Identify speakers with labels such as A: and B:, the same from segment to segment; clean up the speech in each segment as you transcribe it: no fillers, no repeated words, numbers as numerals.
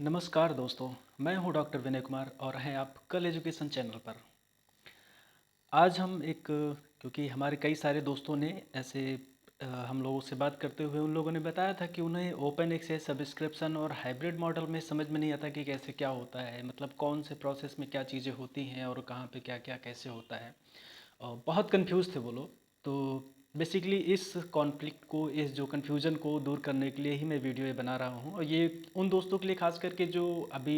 A: नमस्कार दोस्तों, मैं हूं डॉक्टर विनय कुमार और हैं आप कल एजुकेशन चैनल पर। आज हम क्योंकि हमारे कई सारे दोस्तों ने ऐसे हम लोगों से बात करते हुए उन लोगों ने बताया था कि उन्हें ओपन एक्सेस सब्सक्रिप्शन और हाइब्रिड मॉडल में समझ में नहीं आता कि कैसे क्या होता है, मतलब कौन से प्रोसेस में क्या चीज़ें होती हैं और कहाँ पे क्या क्या कैसे होता है। और बहुत कंफ्यूज थे वो लोग। तो बेसिकली इस कॉन्फ्लिक्ट को, इस जो कन्फ्यूज़न को दूर करने के लिए ही मैं वीडियो ये बना रहा हूँ, और ये उन दोस्तों के लिए खास करके जो अभी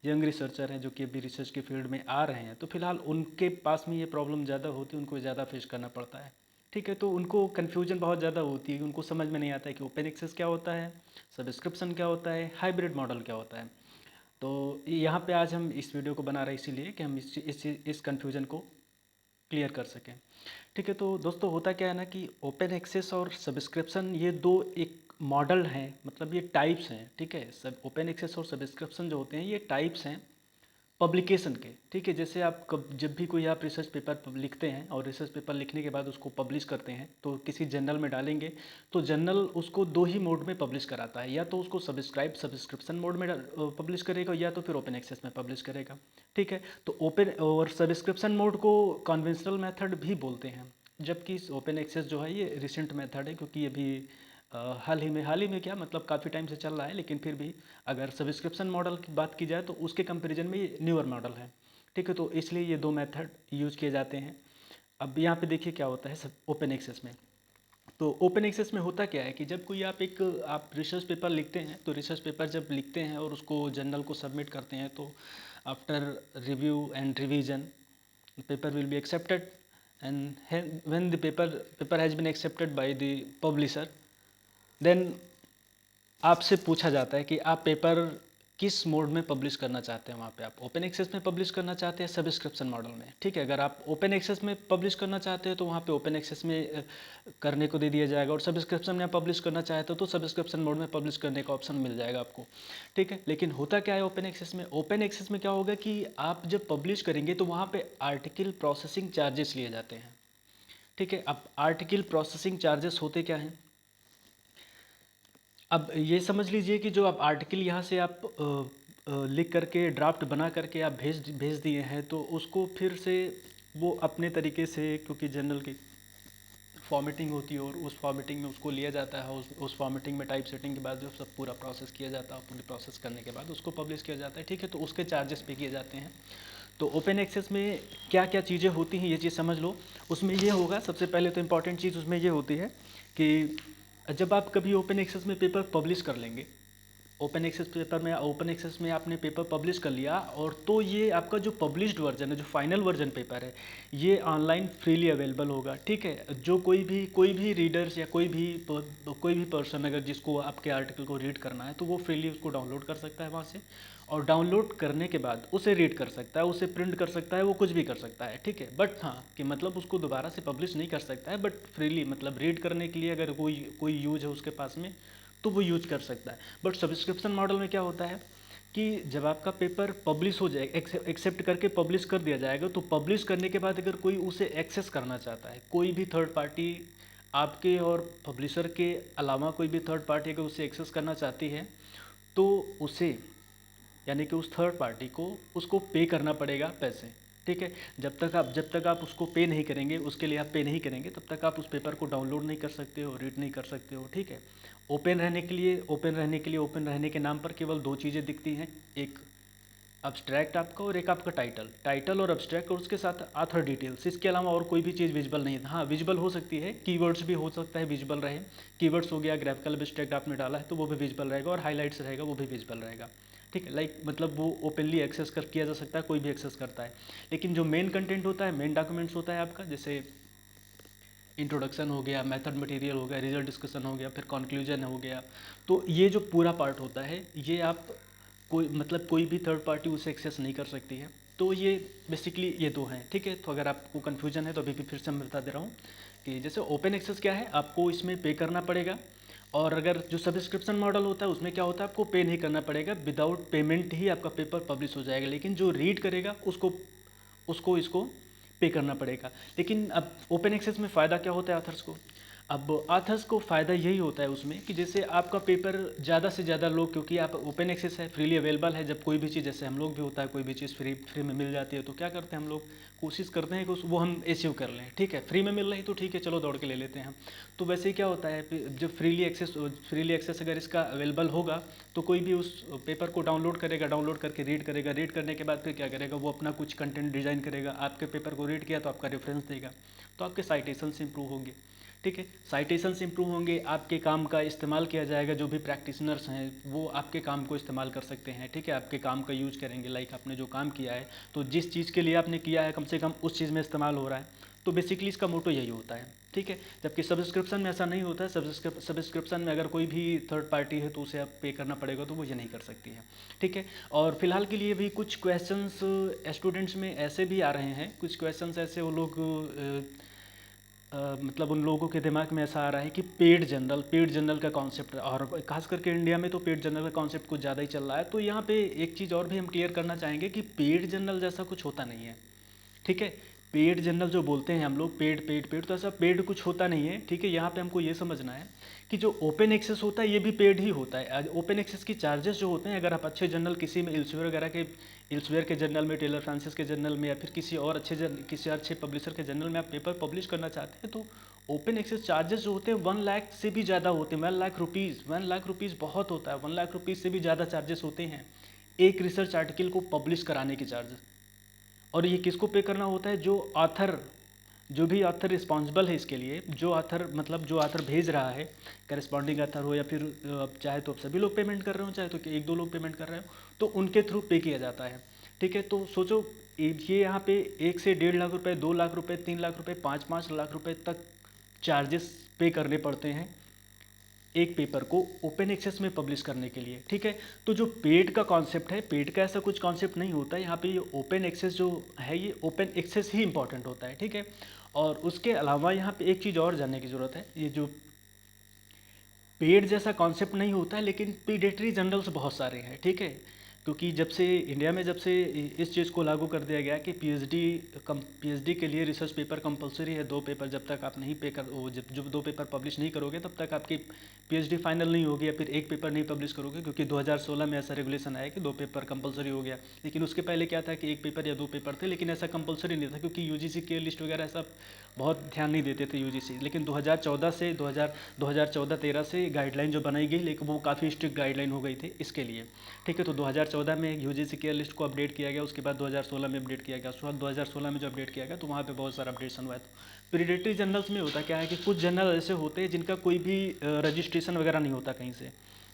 A: यंग रिसर्चर हैं, जो कि अभी रिसर्च के फील्ड में आ रहे हैं, तो फिलहाल उनके पास में ये प्रॉब्लम ज़्यादा होती है, उनको ज़्यादा फेस करना पड़ता है। ठीक है, तो उनको कन्फ्यूजन बहुत ज़्यादा होती है, उनको समझ में नहीं आता है कि ओपन एक्सेस क्या होता है, सब्सक्रिप्शन क्या होता है, हाइब्रिड मॉडल क्या होता है। तो यहाँ पे आज हम इस वीडियो को बना रहे हैं इसीलिए कि हम इस कन्फ्यूज़न को क्लियर कर सकें। ठीक है, तो दोस्तों होता क्या है ना कि ओपन एक्सेस और सब्सक्रिप्शन ये दो एक मॉडल हैं, मतलब ये टाइप्स हैं। ठीक है, सब ओपन एक्सेस और सब्सक्रिप्शन जो होते हैं ये टाइप्स हैं पब्लिकेशन के। ठीक है, जैसे आप जब भी कोई आप रिसर्च पेपर लिखते हैं और रिसर्च पेपर लिखने के बाद उसको पब्लिश करते हैं तो किसी जर्नल में डालेंगे, तो जर्नल उसको दो ही मोड में पब्लिश कराता है, या तो उसको सब्सक्रिप्शन मोड में पब्लिश करेगा, या तो फिर ओपन एक्सेस में पब्लिश करेगा। ठीक है, तो ओपन और सब्सक्रिप्शन मोड को कन्वेंशनल मेथड भी बोलते हैं, जबकि ओपन एक्सेस जो है ये रिसेंट मेथड है, क्योंकि अभी हाल ही में क्या मतलब काफ़ी टाइम से चल रहा है, लेकिन फिर भी अगर सब्सक्रिप्शन मॉडल की बात की जाए तो उसके कंपैरिजन में ये न्यूअर मॉडल है। ठीक है, तो इसलिए ये दो मेथड यूज किए जाते हैं। अब यहाँ पे देखिए क्या होता है सब ओपन एक्सेस में। तो ओपन एक्सेस में होता क्या है कि जब कोई आप रिसर्च पेपर लिखते हैं, तो रिसर्च पेपर जब लिखते हैं और उसको जर्नल को सबमिट करते हैं, तो after review and revision paper will be accepted, and when the paper has been accepted by the publisher, then आपसे पूछा जाता है कि आप पेपर किस मोड में पब्लिश करना चाहते हैं। वहाँ पे आप ओपन एक्सेस में पब्लिश करना चाहते हैं, सब्सक्रिप्शन मॉडल में। ठीक है, अगर आप ओपन एक्सेस में पब्लिश करना चाहते हैं तो वहाँ पे ओपन एक्सेस में करने को दे दिया जाएगा, और सब्सक्रिप्शन में आप पब्लिश करना चाहते हो तो सब्सक्रिप्शन मोड में पब्लिश करने का ऑप्शन मिल जाएगा आपको। ठीक है, लेकिन होता क्या है ओपन एक्सेस में, ओपन एक्सेस में क्या होगा कि आप जब पब्लिश करेंगे तो वहाँ पे आर्टिकल प्रोसेसिंग चार्जेस लिए जाते हैं। ठीक है, अब आर्टिकल प्रोसेसिंग चार्जेस होते क्या हैं, अब ये समझ लीजिए कि जो आप आर्टिकल यहाँ से आप लिख करके ड्राफ्ट बना करके आप भेज दिए हैं, तो उसको फिर से वो अपने तरीके से, क्योंकि जर्नल की फॉर्मेटिंग होती है और उस फॉर्मेटिंग में उसको लिया जाता है, उस फॉर्मेटिंग में टाइप सेटिंग के बाद जो सब पूरा प्रोसेस किया जाता है, पूरी प्रोसेस करने के बाद उसको पब्लिश किया जाता है। ठीक है, तो उसके चार्जेस पे किए जाते हैं। तो ओपन एक्सेस में क्या क्या चीज़ें होती हैं ये चीज़ समझ लो। उसमें ये होगा, सबसे पहले तो इम्पॉर्टेंट चीज़ उसमें ये होती है कि जब आप कभी ओपन एक्सेस में पेपर पब्लिश कर लेंगे, ओपन एक्सेस में आपने पेपर पब्लिश कर लिया, और तो ये आपका जो पब्लिश्ड वर्जन है, जो फाइनल वर्जन पेपर है, ये ऑनलाइन फ्रीली अवेलेबल होगा। ठीक है, जो कोई भी रीडर्स या कोई भी पर्सन अगर जिसको आपके आर्टिकल को रीड करना है, तो वो फ्रीली उसको डाउनलोड कर सकता है वहाँ से, और डाउनलोड करने के बाद उसे रीड कर सकता है, उसे प्रिंट कर सकता है, वो कुछ भी कर सकता है। ठीक है, बट हाँ कि मतलब उसको दोबारा से पब्लिश नहीं कर सकता है, बट फ्रीली मतलब रीड करने के लिए अगर कोई कोई यूज है उसके पास में तो वो यूज कर सकता है। बट सब्सक्रिप्शन मॉडल में क्या होता है कि जब आपका पेपर पब्लिश हो जाए, एक्सेप्ट करके पब्लिश कर दिया जाएगा, तो पब्लिश करने के बाद अगर कोई उसे एक्सेस करना चाहता है, कोई भी थर्ड पार्टी आपके और पब्लिशर के अलावा कोई भी थर्ड पार्टी अगर उसे एक्सेस करना चाहती है, तो उसे, यानी कि उस थर्ड पार्टी को उसको पे करना पड़ेगा पैसे। ठीक है, जब तक आप उसको पे नहीं करेंगे, उसके लिए आप पे नहीं करेंगे, तब तक आप उस पेपर को डाउनलोड नहीं कर सकते हो, रीड नहीं कर सकते हो। ठीक है, ओपन रहने के नाम पर केवल दो चीज़ें दिखती हैं, एक अब्स्ट्रैक्ट आपका और एक आपका टाइटल और अब्स्ट्रैक्ट, और उसके साथ आथर डिटेल्स। इसके अलावा और कोई भी चीज़ विजिबल नहीं है। हाँ, विजिबल हो सकती है, कीवर्ड्स भी हो सकता है विजिबल रहे। कीवर्ड्स हो गया, ग्राफिकल अब्स्ट्रैक्ट आपने डाला है तो वो भी विजिबल रहेगा, और हाईलाइट्स रहेगा वो भी विजिबल रहेगा। ठीक है, लाइक मतलब वो ओपनली एक्सेस कर किया जा सकता है, कोई भी एक्सेस करता है। लेकिन जो मेन कंटेंट होता है, मेन डॉक्यूमेंट्स होता है आपका, जैसे इंट्रोडक्शन हो गया, मेथड मटेरियल हो गया, रिजल्ट डिस्कशन हो गया, फिर कंक्लूजन हो गया, तो ये जो पूरा पार्ट होता है ये आप कोई भी थर्ड पार्टी उसे एक्सेस नहीं कर सकती है। तो ये बेसिकली ये दो हैं। ठीक है, तो अगर आपको कन्फ्यूजन है तो अभी भी फिर से मैं बता दे रहा हूँ कि जैसे ओपन एक्सेस क्या है, आपको इसमें पे करना पड़ेगा, और अगर जो सब्सक्रिप्शन मॉडल होता है उसमें क्या होता है, आपको पे नहीं करना पड़ेगा, विदाउट पेमेंट ही आपका पेपर पब्लिश हो जाएगा, लेकिन जो रीड करेगा उसको उसको इसको पे करना पड़ेगा। लेकिन अब ओपन एक्सेस में फ़ायदा क्या होता है ऑथर्स को, अब आथर्स को फ़ायदा यही होता है उसमें कि जैसे आपका पेपर ज़्यादा से ज़्यादा लोग, क्योंकि आप ओपन एक्सेस है, फ्रीली अवेलेबल है, जब कोई भी चीज़, जैसे हम लोग भी होता है कोई भी चीज़ फ्री में मिल जाती है तो क्या करते हैं हम लोग, कोशिश करते हैं कि वो हम अचीव कर लें। ठीक है, फ्री में मिल रही तो ठीक है, चलो दौड़ के ले लेते हैं हम। तो वैसे ही क्या होता है, जब फ्रीली एक्सेस अगर इसका अवेलेबल होगा तो कोई भी उस पेपर को डाउनलोड करेगा, डाउनलोड करके रीड करेगा, रीड करने के बाद फिर क्या करेगा, वो अपना कुछ कंटेंट डिज़ाइन करेगा, आपके पेपर को रीड किया तो आपका रेफरेंस देगा, तो आपके साइटेशंस इंप्रूव होंगे। ठीक है, साइटेशंस इंप्रूव होंगे, आपके काम का इस्तेमाल किया जाएगा, जो भी प्रैक्टिशनर्स हैं वो आपके काम को इस्तेमाल कर सकते हैं। ठीक है, आपके काम का यूज करेंगे, लाइक आपने जो काम किया है तो जिस चीज़ के लिए आपने किया है कम से कम उस चीज़ में इस्तेमाल हो रहा है। तो बेसिकली इसका मोटो यही होता है। ठीक है, जबकि सब्सक्रिप्शन में ऐसा नहीं होता है। सब्सक्रिप्शन में अगर कोई भी थर्ड पार्टी है तो उसे आप पे करना पड़ेगा, तो वो ये नहीं कर सकती है। ठीक है, और फिलहाल के लिए भी कुछ क्वेश्चंस स्टूडेंट्स में ऐसे भी आ रहे हैं, कुछ क्वेश्चंस ऐसे वो लोग मतलब उन लोगों के दिमाग में ऐसा आ रहा है कि पेड जनरल का कॉन्सेप्ट, और खास करके इंडिया में तो पेड जनरल का कॉन्सेप्ट कुछ ज़्यादा ही चल रहा है। तो यहाँ पे एक चीज़ और भी हम क्लियर करना चाहेंगे कि पेड जनरल जैसा कुछ होता नहीं है। ठीक है, पेड जनरल जो बोलते हैं हम लोग, पेड तो ऐसा पेड कुछ होता नहीं है। ठीक है, यहाँ पे हमको ये समझना है कि जो ओपन एक्सेस होता है ये भी पेड ही होता है। ओपन एक्सेस की चार्जेस जो होते हैं, अगर आप अच्छे जर्नल किसी में इल्सवेयर के जर्नल में, टेलर फ्रांसिस के जर्नल में, या फिर किसी अच्छे पब्लिशर के जर्नल में आप पेपर पब्लिश करना चाहते हैं, तो ओपन एक्सेस चार्जेस जो होते हैं 1 लाख से भी ज़्यादा होते हैं। 1 लाख रुपीज़ बहुत होता है। 1 लाख रुपीज़ से भी ज़्यादा चार्जेस होते हैं एक रिसर्च आर्टिकल को पब्लिश कराने के चार्जेस। और ये किसको पे करना होता है, जो भी ऑथर रिस्पॉन्सिबल है इसके लिए, जो ऑथर भेज रहा है, करस्पॉन्डिंग ऑथर हो या फिर चाहे तो सभी लोग पेमेंट कर रहे हो, चाहे तो एक दो लोग पेमेंट कर रहे हो, तो उनके थ्रू पे किया जाता है। ठीक है, तो सोचो ये यहाँ पे 1 से 1.5 लाख रुपए, 2 लाख रुपए, 3 लाख रुपए, 5-5 लाख रुपए तक चार्जेस पे करने पड़ते हैं एक पेपर को ओपन एक्सेस में पब्लिश करने के लिए। ठीक है, तो जो पेड का कॉन्सेप्ट है, पेड का ऐसा कुछ कॉन्सेप्ट नहीं होता है यहाँ पे। ये ओपन एक्सेस जो है, ये ओपन एक्सेस ही इंपॉर्टेंट होता है। ठीक है, और उसके अलावा यहाँ पे एक चीज़ और जानने की ज़रूरत है, ये जो पेड जैसा कॉन्सेप्ट नहीं होता है, लेकिन पीडेटरी जर्नल्स बहुत सारे हैं। ठीक है, क्योंकि जब से इस चीज़ को लागू कर दिया गया कि पीएचडी के लिए रिसर्च पेपर कंपलसरी है। 2 पेपर जब तक आप नहीं पे कर वो जब 2 पेपर पब्लिश नहीं करोगे तब तक आपकी पीएचडी फाइनल नहीं होगी, या फिर एक पेपर नहीं पब्लिश करोगे, क्योंकि 2016 में ऐसा रेगुलेशन आया कि 2 पेपर कंपलसरी हो गया। लेकिन उसके पहले क्या था कि एक पेपर या 2 पेपर थे, लेकिन ऐसा कंपलसरी नहीं था, क्योंकि यूजीसी के लिस्ट वगैरह सब बहुत ध्यान नहीं देते थे यूजीसी। लेकिन 2014-13 से गाइडलाइन जो बनाई गई, लेकिन वो काफ़ी स्ट्रिक्ट गाइडलाइन हो गई थी इसके लिए। ठीक है, तो 2014 में यूजीसी के लिस्ट को अपडेट किया गया, उसके बाद 2016 में अपडेट किया गया। उसके बाद 2016 में जो अपडेट किया गया तो वहाँ पे बहुत सारा अपडेशन हुआ है। तो प्रीडेटरी जर्नल्स में होता क्या है कि कुछ जर्नल ऐसे होते हैं जिनका कोई भी रजिस्ट्रेशन वगैरह नहीं होता कहीं से।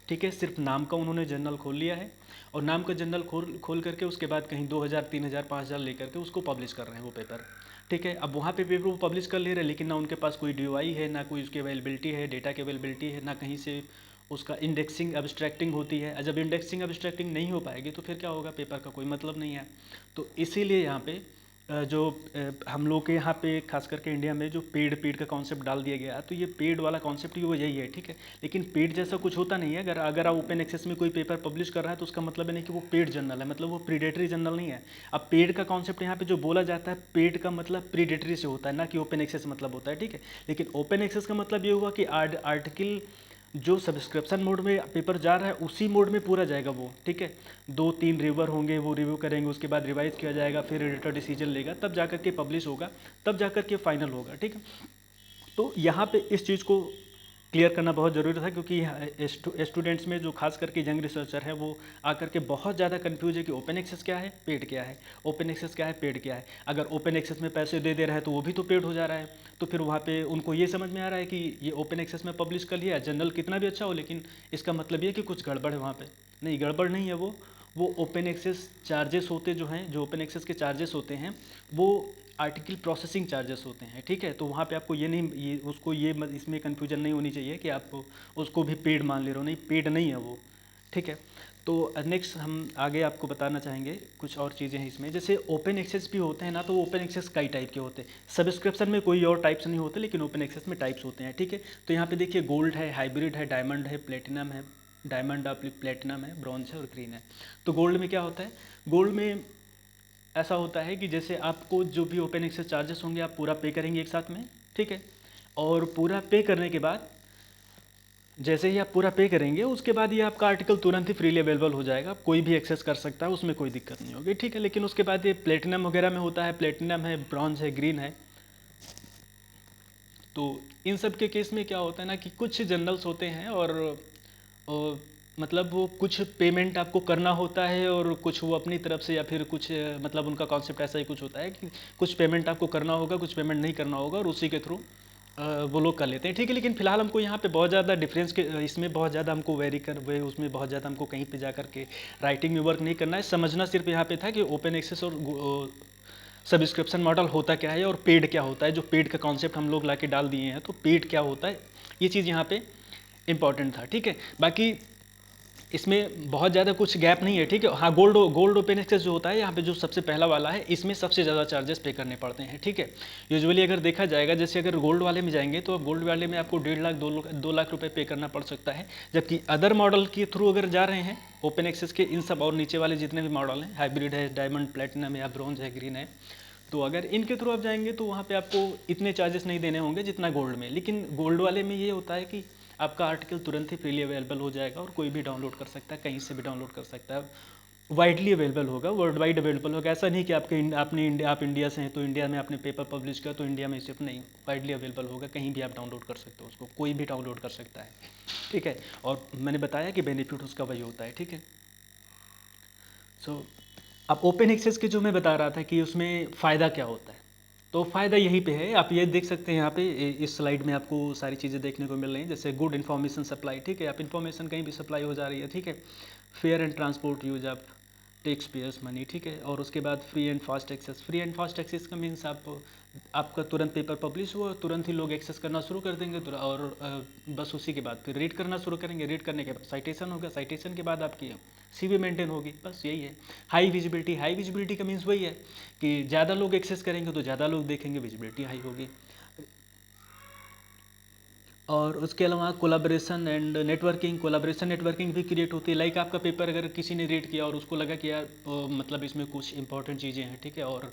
A: ठीक है, सिर्फ नाम का उन्होंने जर्नल खोल लिया है, और नाम का जर्नल खोल करके उसके बाद कहीं 2000, 3000, 5000 लेकर के उसको पब्लिश कर रहे हैं वो पेपर। ठीक है, अब वहाँ पे पेपर वो पब्लिश कर ले रहे हैं, लेकिन ना उनके पास कोई डीओआई है, ना कोई उसकी अवेलेबिलिटी है, डेटा की अवेलेबिलिटी है, ना कहीं से उसका इंडेक्सिंग एब्स्ट्रैक्टिंग होती है। जब इंडेक्सिंग एब्स्ट्रैक्टिंग नहीं हो पाएगी तो फिर क्या होगा, पेपर का कोई मतलब नहीं है। तो इसीलिए यहाँ पे हम लोग के यहाँ पे खास करके इंडिया में जो पेड का कॉन्सेप्ट डाल दिया गया, तो ये पेड वाला कॉन्सेप्ट ही वो यही है। ठीक है, लेकिन पेड जैसा कुछ होता नहीं है। अगर आप ओपन एक्सेस में कोई पेपर पब्लिश कर रहा है तो उसका मतलब नहीं कि वो पेड जर्नल है, मतलब वो प्रीडेटरी जर्नल नहीं है। अब पेड का कॉन्सेप्ट यहाँ पे जो बोला जाता है, पेड का मतलब प्रीडेटरी से होता है, ना कि ओपन एक्सेस मतलब होता है। ठीक है, लेकिन ओपन एक्सेस का मतलब ये हुआ कि आर्टिकल जो सब्सक्रिप्शन मोड में पेपर जा रहा है उसी मोड में पूरा जाएगा वो। ठीक है, 2-3 रिव्यूअर होंगे, वो रिव्यू करेंगे, उसके बाद रिवाइज किया जाएगा, फिर एडिटर डिसीजन लेगा, तब जाकर के पब्लिश होगा, तब जाकर के फाइनल होगा। ठीक है, तो यहाँ पे इस चीज़ को क्लियर करना बहुत ज़रूरी था, क्योंकि स्टूडेंट्स में जो खास करके यंग रिसर्चर है वो आकर के बहुत ज़्यादा कंफ्यूज है कि ओपन एक्सेस क्या है, पेड क्या है, ओपन एक्सेस क्या है, पेड क्या है। अगर ओपन एक्सेस में पैसे दे रहा है तो वो भी तो पेड हो जा रहा है। तो फिर वहाँ पे उनको ये समझ में आ रहा है कि ये ओपन एक्सेस में पब्लिश कर लिया, जर्नल कितना भी अच्छा हो, लेकिन इसका मतलब ये कि कुछ गड़बड़ है वहाँ पर। नहीं, गड़बड़ नहीं है। वो ओपन एक्सेस चार्जेस होते जो हैं, जो ओपन एक्सेस के चार्जेस होते हैं वो आर्टिकल प्रोसेसिंग चार्जेस होते हैं। ठीक है, तो वहाँ पे आपको ये नहीं, ये उसको ये इसमें कन्फ्यूजन नहीं होनी चाहिए कि आप उसको भी पेड मान ले रहे हो। नहीं, पेड नहीं है वो। ठीक है, तो नेक्स्ट हम आगे आपको बताना चाहेंगे कुछ और चीज़ें हैं इसमें। जैसे ओपन एक्सेस भी होते हैं ना, तो ओपन एक्सेस कई टाइप के होते हैं। सब्सक्रिप्शन में कोई और टाइप्स नहीं होते, लेकिन ओपन एक्सेस में टाइप्स होते हैं। ठीक है, तो यहाँ पे देखिए, गोल्ड है, हाइब्रिड है, डायमंड है, प्लेटिनम है, डायमंड प्लेटिनम है, ब्रॉन्ज है और ग्रीन है। तो गोल्ड में क्या होता है, गोल्ड में ऐसा होता है कि जैसे आपको जो भी ओपन एक्सेस चार्जेस होंगे आप पूरा पे करेंगे एक साथ में। ठीक है, और पूरा पे करने के बाद जैसे ही आप पूरा पे करेंगे उसके बाद ये आपका आर्टिकल तुरंत ही फ्रीली अवेलेबल हो जाएगा, कोई भी एक्सेस कर सकता है, उसमें कोई दिक्कत नहीं होगी, ठीक है। लेकिन उसके बाद ये प्लेटिनम वगैरह में होता है, प्लेटिनम है, ब्रॉन्ज है, ग्रीन है। तो इन सब के केस में क्या होता है ना कि कुछ जर्नल्स होते हैं और मतलब वो कुछ पेमेंट आपको करना होता है और कुछ वो अपनी तरफ से या फिर कुछ मतलब उनका कॉन्सेप्ट ऐसा ही कुछ होता है कि कुछ पेमेंट आपको करना होगा, कुछ पेमेंट नहीं करना होगा और उसी के थ्रू वो लोग कर लेते हैं, ठीक है। लेकिन फिलहाल हमको यहाँ पे बहुत ज़्यादा डिफरेंस के इसमें बहुत ज़्यादा हमको वेरी कर वे उसमें बहुत ज़्यादा हमको कहीं पे जा करके राइटिंग में वर्क नहीं करना है, समझना सिर्फ यहाँ पे था कि ओपन एक्सेस और सब्सक्रिप्शन मॉडल होता क्या है और पेड क्या होता है। जो पेड का कॉन्सेप्ट हम लोग ला के डाल दिए हैं, तो पेड क्या होता है ये चीज़ यहाँ पे इंपॉर्टेंट था, ठीक है। बाकी इसमें बहुत ज़्यादा कुछ गैप नहीं है, ठीक है। हाँ, गोल्ड ओपन एक्सेस जो होता है यहाँ पे जो सबसे पहला वाला है, इसमें सबसे ज़्यादा चार्जेस पे करने पड़ते हैं, ठीक है। यूजुअली अगर देखा जाएगा, जैसे अगर गोल्ड वाले में जाएंगे तो गोल्ड वाले में आपको 1.5 लाख 2 लाख रुपए पे करना पड़ सकता है। जबकि अदर मॉडल के थ्रू अगर जा रहे हैं ओपन एक्सेस के, इन सब और नीचे वाले जितने भी मॉडल हैं, हाइब्रिड है, डायमंड, प्लेटिनम है, या ब्रॉन्ज है, ग्रीन है, तो अगर इनके थ्रू आप जाएंगे तो वहाँ पे आपको इतने चार्जेस नहीं देने होंगे जितना गोल्ड में। लेकिन गोल्ड वाले में ये होता है कि आपका आर्टिकल तुरंत ही फ्रीली अवेलेबल हो जाएगा और कोई भी डाउनलोड कर सकता है, कहीं से भी डाउनलोड कर सकता है, वाइडली अवेलेबल होगा, वर्ल्ड वाइड अवेलेबल होगा। ऐसा नहीं कि आप इंडिया से हैं तो इंडिया में आपने पेपर पब्लिश किया तो इंडिया में सिर्फ नहीं, वाइडली अवेलेबल होगा, कहीं भी आप डाउनलोड कर सकते हो उसको, कोई भी डाउनलोड कर सकता है, ठीक है। और मैंने बताया कि बेनिफिट उसका वही होता है, ठीक है। सो अब ओपन एक्सेस के जो मैं बता रहा था कि उसमें फ़ायदा क्या होता है, तो फ़ायदा यहीं पे है। आप ये देख सकते हैं यहाँ पे इस स्लाइड में आपको सारी चीज़ें देखने को मिल रही हैं, जैसे गुड इन्फॉर्मेशन सप्लाई, ठीक है। आप इन्फॉर्मेशन कहीं भी सप्लाई हो जा रही है, ठीक है। फेयर एंड ट्रांसपोर्ट यूज आप टैक्स पेयर्स मनी, ठीक है। और उसके बाद free and fast access, free and fast access का मीन्स आपका तुरंत पेपर पब्लिश हुआ, तुरंत ही लोग एक्सेस करना शुरू कर देंगे और बस उसी के बाद फिर रीड करना शुरू करेंगे, रीड करने के बाद साइटेशन होगा, साइटेशन के बाद आपकी सीवी मेंटेन होगी, बस यही है। हाई विजिबिलिटी, हाई विजिबिलिटी का मीन्स वही है कि ज़्यादा लोग एक्सेस करेंगे तो ज़्यादा लोग देखेंगे, विजिबिलिटी हाई होगी। और उसके अलावा collaboration and networking, collaboration networking भी क्रिएट होती है। लाइक आपका पेपर अगर किसी ने रीड किया और उसको लगा कि यार मतलब इसमें कुछ इंपॉर्टेंट चीज़ें हैं, ठीक है, और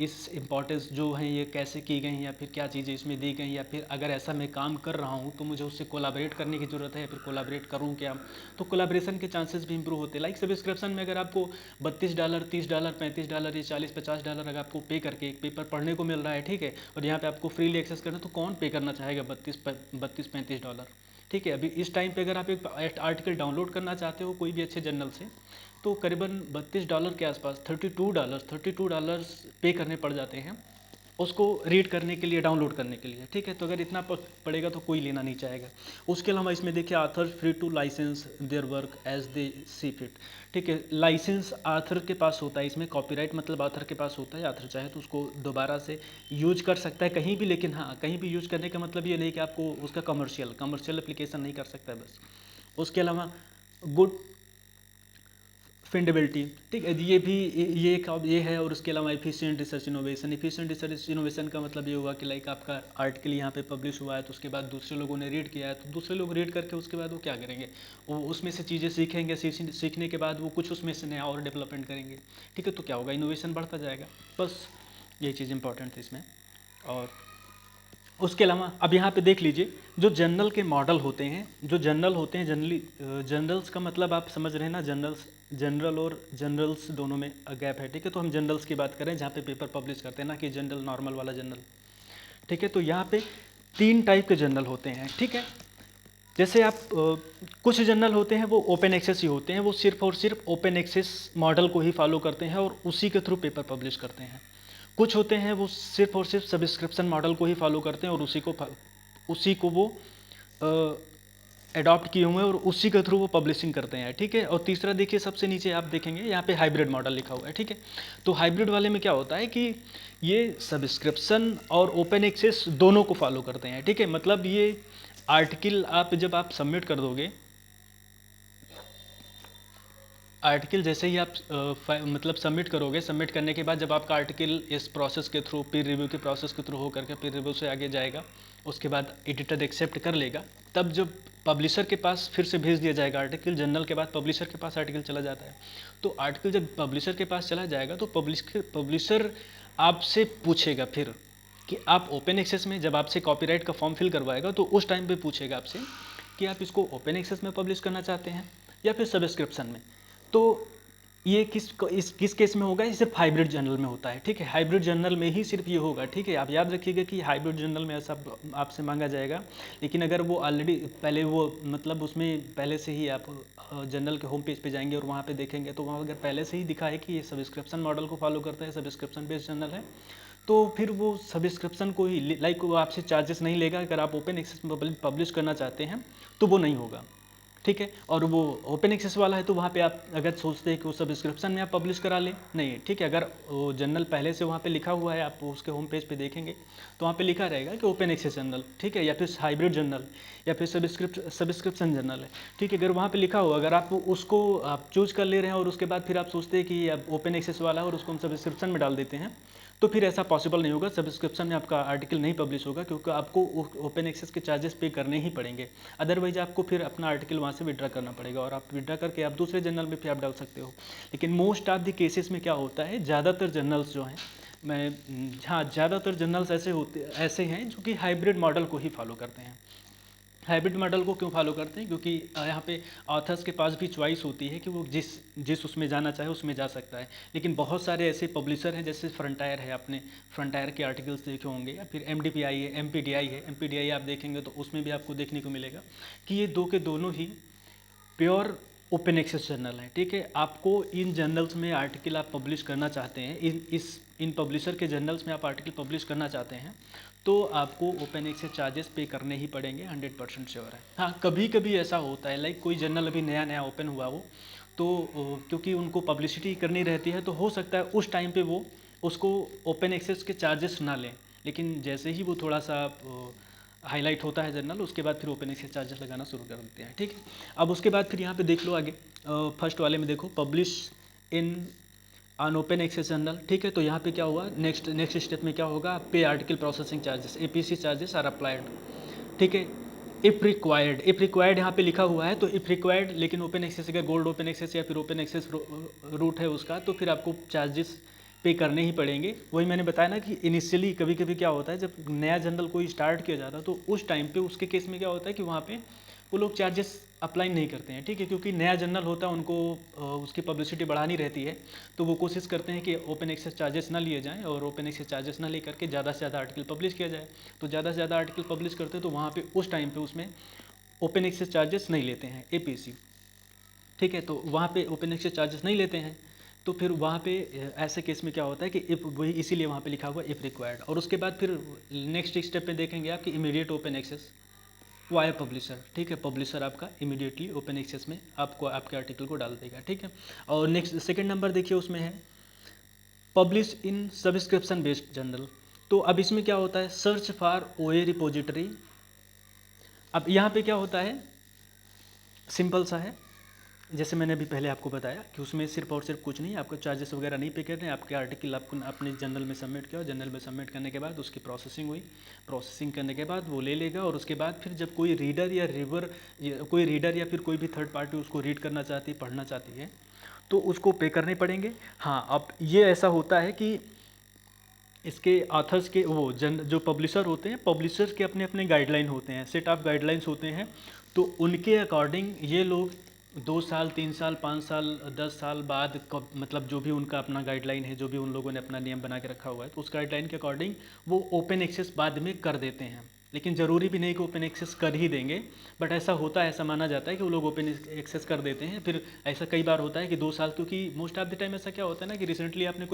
A: इस इम्पोर्टेंस जो हैं ये कैसे की गई हैं या फिर क्या चीज़ें इसमें दी गई, या फिर अगर ऐसा मैं काम कर रहा हूँ तो मुझे उससे कोलाबरेट करने की ज़रूरत है या फिर कोलाबरेट करूँ क्या, तो कोलाब्रेशन के चांसेस भी इंप्रूव होते हैं। लाइक सब्सक्रिप्शन में अगर आपको $32, $30, $35 या $40-50 अगर आपको पे करके एक पेपर पढ़ने को मिल रहा है, ठीक है, और यहाँ पे आपको फ्रीली एक्सेस करना, तो कौन पे करना चाहेगा 32-35 $? ठीक है। अभी इस टाइम पे अगर आप एक आर्टिकल डाउनलोड करना चाहते हो कोई भी अच्छे जर्नल से, तो करीबन $32 के आसपास, $32 पे करने पड़ जाते हैं उसको रीड करने के लिए, डाउनलोड करने के लिए, ठीक है। तो अगर इतना पड़ेगा तो कोई लेना नहीं चाहेगा। उसके अलावा इसमें देखिए author free to license their work as they see fit, ठीक है। लाइसेंस आथर के पास होता है, इसमें कॉपीराइट मतलब आथर के पास होता है, आथर चाहे तो उसको दोबारा से यूज कर सकता है कहीं भी, लेकिन हाँ, कहीं भी यूज करने का मतलब ये नहीं कि आपको उसका कमर्शियल एप्लीकेशन नहीं कर सकता है बस। उसके अलावा गुड फिंडेबिलिटी, ठीक है, ये है। और उसके अलावा efficient research innovation, efficient research innovation का मतलब ये हुआ कि लाइक आपका आर्टिकल यहाँ पे पब्लिश हुआ है तो उसके बाद दूसरे लोगों ने रीड किया है, तो दूसरे लोग रीड करके उसके बाद वो क्या करेंगे, वो उसमें से चीज़ें सीखेंगे, सीखने के बाद वो कुछ उसमें से नया और डेवलपमेंट करेंगे, ठीक है। तो क्या होगा, इनोवेशन बढ़ता जाएगा, बस यही चीज़ इंपॉर्टेंट है इसमें। और उसके अलावा अब यहाँ पे देख लीजिए, जो जर्नल के मॉडल होते हैं, जो जर्नल होते हैं जनरली, जर्नल्स का मतलब आप समझ रहे हैं ना, जनरल और जर्नल्स दोनों में गैप है, ठीक है। तो हम जर्नल्स की बात करें जहाँ पे पेपर पब्लिश करते हैं ना, कि जनरल नॉर्मल वाला जर्नल, ठीक है। तो यहाँ पे 3 टाइप के जर्नल होते हैं, ठीक है। जैसे आप कुछ जर्नल होते हैं वो ओपन एक्सेस ही होते हैं, वो सिर्फ और सिर्फ ओपन एक्सेस मॉडल को ही फॉलो करते हैं और उसी के थ्रू पेपर पब्लिश करते हैं। कुछ होते हैं वो सिर्फ और सिर्फ सब्सक्रिप्शन मॉडल को ही फॉलो करते हैं और उसी को वो अडॉप्ट किए हुए हैं और उसी के थ्रू वो पब्लिशिंग करते हैं, ठीक है। और तीसरा देखिए, सबसे नीचे आप देखेंगे यहाँ पे हाइब्रिड मॉडल लिखा हुआ है, ठीक है। तो हाइब्रिड वाले में क्या होता है कि ये सब्सक्रिप्शन और ओपन एक्सेस दोनों को फॉलो करते हैं, ठीक है। मतलब ये आर्टिकल जब आप सबमिट कर दोगे, आर्टिकल जैसे ही आप मतलब सबमिट करोगे, सबमिट करने के बाद जब आपका आर्टिकल इस प्रोसेस के थ्रू, पीर रिव्यू के प्रोसेस के थ्रू हो करके पीर रिव्यू से आगे जाएगा, उसके बाद एडिटर एक्सेप्ट कर लेगा, तब जब पब्लिशर के पास फिर से भेज दिया जाएगा आर्टिकल, जर्नल के बाद पब्लिशर के पास आर्टिकल चला जाता है। तो आर्टिकल जब पब्लिशर के पास चला जाएगा तो पब्लिशर आपसे पूछेगा फिर कि आप ओपन एक्सेस में जब आपसे कॉपीराइट का फॉर्म फिल करवाएगा तो उस टाइम पे पूछेगा आपसे कि आप इसको ओपन एक्सेस में पब्लिश करना चाहते हैं या फिर सब्सक्रिप्शन में। तो ये किस केस में होगा, ये सिर्फ हाइब्रिड जर्नल में होता है, ठीक है। हाइब्रिड जर्नल में ही सिर्फ ये होगा, ठीक है। आप याद रखिएगा कि हाइब्रिड जर्नल में ऐसा आपसे मांगा जाएगा। लेकिन अगर वो ऑलरेडी पहले वो मतलब उसमें पहले से ही आप जर्नल के होम पेज पे जाएंगे और वहाँ पे देखेंगे तो वहाँ अगर पहले से ही दिखा है कि ये सब्सक्रिप्शन मॉडल को फॉलो करता है, सब्सक्रिप्शन बेस्ड जर्नल है, तो फिर वो सब्सक्रिप्शन को ही लाइक वो आपसे चार्जेस नहीं लेगा। अगर आप ओपन एक्सेस में पब्लिश करना चाहते हैं तो वो नहीं होगा, ठीक है। और वो ओपन एक्सेस वाला है तो वहाँ पे आप अगर सोचते हैं कि वो सब्सक्रिप्शन में आप पब्लिश करा लें, नहीं, ठीक है। अगर वो जर्नल पहले से वहाँ पे लिखा हुआ है, आप उसके होम पेज पे देखेंगे तो वहाँ पे लिखा रहेगा कि ओपन एक्सेस जर्नल, ठीक है, या फिर हाइब्रिड जर्नल या फिर सब्सक्रिप्शन जर्नल है, ठीक है। अगर वहाँ पे लिखा हुआ, अगर आप उसको आप चूज कर ले रहे हैं और उसके बाद फिर आप सोचते हैं कि अब ओपन एक्सेस वाला है और उसको हम सब्सक्रिप्शन में डाल देते हैं, तो फिर ऐसा पॉसिबल नहीं होगा। सब्सक्रिप्शन में आपका आर्टिकल नहीं पब्लिश होगा क्योंकि आपको ओपन एक्सेस के चार्जेस पे करने ही पड़ेंगे। अदरवाइज आपको फिर अपना आर्टिकल वहाँ से विड्रा करना पड़ेगा और आप विड्रा करके आप दूसरे जर्नल में फिर आप डाल सकते हो। लेकिन मोस्ट ऑफ द केसेस में क्या होता है, ज़्यादातर जर्नल्स जो हैं, हाँ, ज़्यादातर जर्नल्स ऐसे हैं जो कि हाइब्रिड मॉडल को ही फॉलो करते हैं। हाइब्रिड मॉडल को क्यों फॉलो करते हैं, क्योंकि यहाँ पे ऑथर्स के पास भी चॉइस होती है कि वो जिस जिस उसमें जाना चाहे उसमें जा सकता है। लेकिन बहुत सारे ऐसे पब्लिशर हैं, जैसे फ्रंटायर है, आपने फ्रंटायर के आर्टिकल्स देखे होंगे, या फिर MDPI है, MPDI है। MPDI आप देखेंगे तो उसमें भी आपको देखने को मिलेगा कि ये दो के दोनों ही प्योर ओपन एक्सेस जर्नल है, ठीक है। आपको इन जर्नल्स में आर्टिकल आप पब्लिश करना चाहते हैं, इन पब्लिशर के जर्नल्स में आप आर्टिकल पब्लिश करना चाहते हैं तो आपको ओपन एक्सेस चार्जेस पे करने ही पड़ेंगे, 100% श्योर है। हाँ, कभी कभी ऐसा होता है, लाइक कोई जर्नल अभी नया नया ओपन हुआ हो तो क्योंकि उनको पब्लिसिटी करनी रहती है तो हो सकता है उस टाइम पे वो उसको ओपन एक्सेस के चार्जेस ना लें। लेकिन जैसे ही वो थोड़ा सा हाईलाइट होता है जर्नल, उसके बाद फिर ओपन एक्सेस चार्जेस लगाना शुरू कर देते हैं, ठीक है। अब उसके बाद फिर यहाँ पे देख लो आगे, फर्स्ट वाले में देखो, publish in on open access journal, ठीक है। तो यहाँ पे क्या हुआ, नेक्स्ट स्टेप में क्या होगा, pay article processing charges, APC charges are applied, ठीक है। इफ़ रिक्वायर्ड यहाँ पे लिखा हुआ है तो इफ़ रिक्वायर्ड, लेकिन ओपन एक्सेस अगर गोल्ड ओपन एक्सेस या फिर ओपन एक्सेस रूट है उसका, तो फिर आपको चार्जेस पे करने ही पड़ेंगे। वही मैंने बताया ना कि इनिशियली कभी कभी क्या होता है, जब नया जर्नल कोई स्टार्ट किया जाता है तो उस टाइम पे उसके केस में क्या होता है कि वहाँ पे वो लोग चार्जेस अप्लाई नहीं करते हैं, ठीक है। क्योंकि नया जर्नल होता है, उनको उसकी पब्लिसिटी बढ़ानी रहती है, तो वो कोशिश करते हैं कि ओपन एक्सेस चार्जेस ना लिए जाएं और ओपन एक्सेस चार्जेस ना लेकर के ज़्यादा से ज़्यादा आर्टिकल पब्लिश किया जाए। तो ज़्यादा से ज़्यादा आर्टिकल पब्लिश करते हैं तो वहाँ पे उस टाइम पे उसमें ओपन एक्सेस चार्जेस नहीं लेते हैं, APC, ठीक है। तो वहाँ पे ओपन एक्सेस चार्जेस नहीं लेते हैं, तो फिर वहाँ पे ऐसे केस में क्या होता है कि इफ वही इसीलिए वहाँ पे लिखा हुआ इफ़ रिक्वायर्ड। और उसके बाद फिर नेक्स्ट स्टेप में देखेंगे आप कि immediate open access via publisher, ठीक है। पब्लिशर आपका इमीडिएटली ओपन एक्सेस में आपको आपके आर्टिकल को डाल देगा, ठीक है। और नेक्स्ट सेकंड नंबर देखिए, उसमें है publish in subscription based journal. तो अब इसमें क्या होता है, सर्च फॉर OA रिपोजिटरी। अब यहाँ पे क्या होता है, सिंपल सा है, जैसे मैंने अभी पहले आपको बताया कि उसमें सिर्फ और सिर्फ कुछ नहीं, आपको चार्जेस वगैरह नहीं पे करने हैं। आपके आर्टिकल आपको अपने जर्नल में सबमिट किया, जर्नल में सबमिट करने के बाद उसकी प्रोसेसिंग हुई, प्रोसेसिंग करने के बाद वो ले लेगा और उसके बाद फिर जब कोई रीडर या फिर कोई भी थर्ड पार्टी उसको रीड करना चाहती है, पढ़ना चाहती है, तो उसको पे करने पड़ेंगे। हाँ, अब ये ऐसा होता है कि इसके ऑथर्स के जो पब्लिशर होते हैं, पब्लिशर्स के अपने अपने गाइडलाइन होते हैं, सेट ऑफ गाइडलाइंस होते हैं। तो उनके अकॉर्डिंग ये लोग 2 साल 3 साल 5 साल 10 साल बाद कब, मतलब जो भी उनका अपना गाइडलाइन है, जो भी उन लोगों ने अपना नियम बना के रखा हुआ है, तो उस गाइडलाइन के अकॉर्डिंग वो ओपन एक्सेस बाद में कर देते हैं। लेकिन ज़रूरी भी नहीं कि ओपन एक्सेस कर ही देंगे, बट ऐसा होता है, ऐसा माना जाता है कि वो लोग ओपन एक्सेस कर देते हैं। फिर ऐसा कई बार होता है कि 2 साल, क्योंकि मोस्ट ऑफ द टाइम ऐसा क्या होता है ना कि रिसेंटली आपने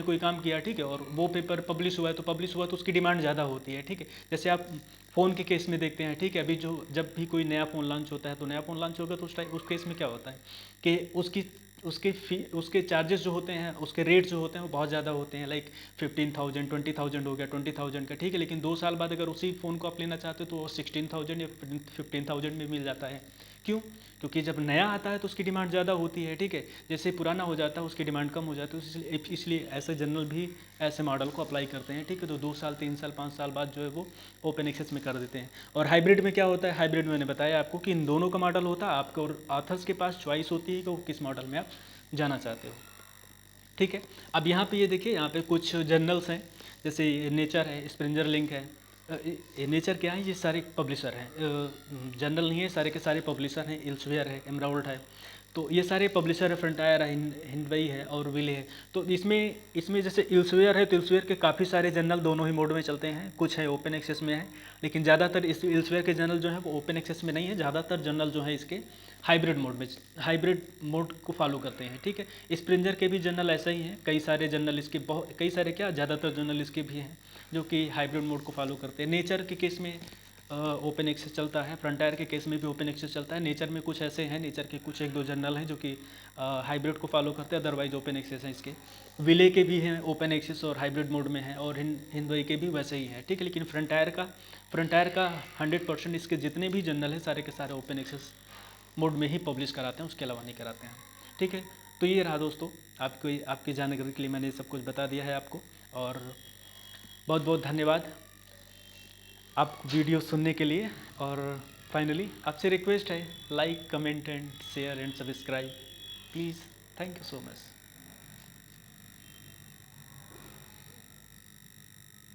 A: कोई काम किया, ठीक है, और वो पेपर पब्लिश हुआ है, तो उसकी डिमांड ज़्यादा होती है, ठीक है। जैसे आप फ़ोन के केस में देखते हैं, ठीक है, अभी जब भी कोई नया फ़ोन लॉन्च होता है, तो नया फ़ोन लॉन्च होगा तो उस केस में क्या होता है कि उसके चार्जेस जो होते हैं, उसके रेट जो होते हैं वो बहुत ज़्यादा होते हैं, लाइक 15,000 20,000 हो गया, 20,000 का, ठीक है। लेकिन 2 साल बाद अगर उसी फ़ोन को आप लेना चाहते हो तो वो 16,000 या 15,000 में मिल जाता है। क्यों? क्योंकि जब नया आता है तो उसकी डिमांड ज़्यादा होती है, ठीक है। जैसे पुराना हो जाता है उसकी डिमांड कम हो जाती है, इसलिए ऐसे जर्नल भी ऐसे मॉडल को अप्लाई करते हैं, ठीक है। तो 2 साल 3 साल 5 साल बाद जो है वो ओपन एक्सेस में कर देते हैं। और हाइब्रिड में क्या होता है, हाइब्रिड में मैंने बताया आपको कि इन दोनों का मॉडल होता है, आपको और ऑथर्स के पास चॉइस होती है कि वो किस मॉडल में आप जाना चाहते हो। ठीक है। अब यहाँ पे ये देखिए, यहाँ पे कुछ जर्नल्स हैं, जैसे नेचर है, स्प्रिंगर लिंक है। ये नेचर क्या है, ये सारे पब्लिशर हैं, जर्नल नहीं है, सारे के सारे पब्लिशर हैं। इल्सवेयर है, एमराल्ड है, तो ये सारे पब्लिशर है। फ्रंटायर है, हिंडवई है और विले है। तो इसमें जैसे इल्सवेयर है, तो इल्सवेयर के काफ़ी सारे जर्नल दोनों ही मोड में चलते हैं, कुछ है ओपन एक्सेस में है, लेकिन ज़्यादातर इस इल्सवेयर के जर्नल जो है वो ओपन एक्सेस में नहीं है। ज़्यादातर जर्नल जो है इसके हाइब्रिड मोड को फॉलो करते हैं। ठीक है। स्प्रिंगर के भी जर्नल ऐसा ही हैं, कई सारे जर्नल इसके, बहुत कई सारे क्या, ज़्यादातर जर्नल इसके भी हैं जो कि हाइब्रिड मोड को फॉलो करते हैं। नेचर के केस में ओपन एक्सेस चलता है, फ्रंटायर के केस में भी ओपन एक्सेस चलता है। नेचर में कुछ ऐसे हैं, नेचर के कुछ एक दो जर्नल हैं जो कि हाइब्रिड को फॉलो करते हैं, अदरवाइज ओपन एक्सेस हैं इसके। विले के भी हैं ओपन एक्सेस और हाइब्रिड मोड में है, और हिंदवाई के भी वैसे ही है। ठीक है। लेकिन फ्रंटायर का 100% इसके जितने भी जर्नल हैं सारे के सारे ओपन एक्सेस मोड में ही पब्लिश कराते हैं, उसके अलावा नहीं कराते हैं। ठीक है। तो ये रहा दोस्तों, आपकी जानकारी के लिए मैंने सब कुछ बता दिया है आपको, और बहुत बहुत धन्यवाद आप वीडियो सुनने के लिए। और फाइनली आपसे रिक्वेस्ट है, like comment and share and subscribe please. Thank you so much.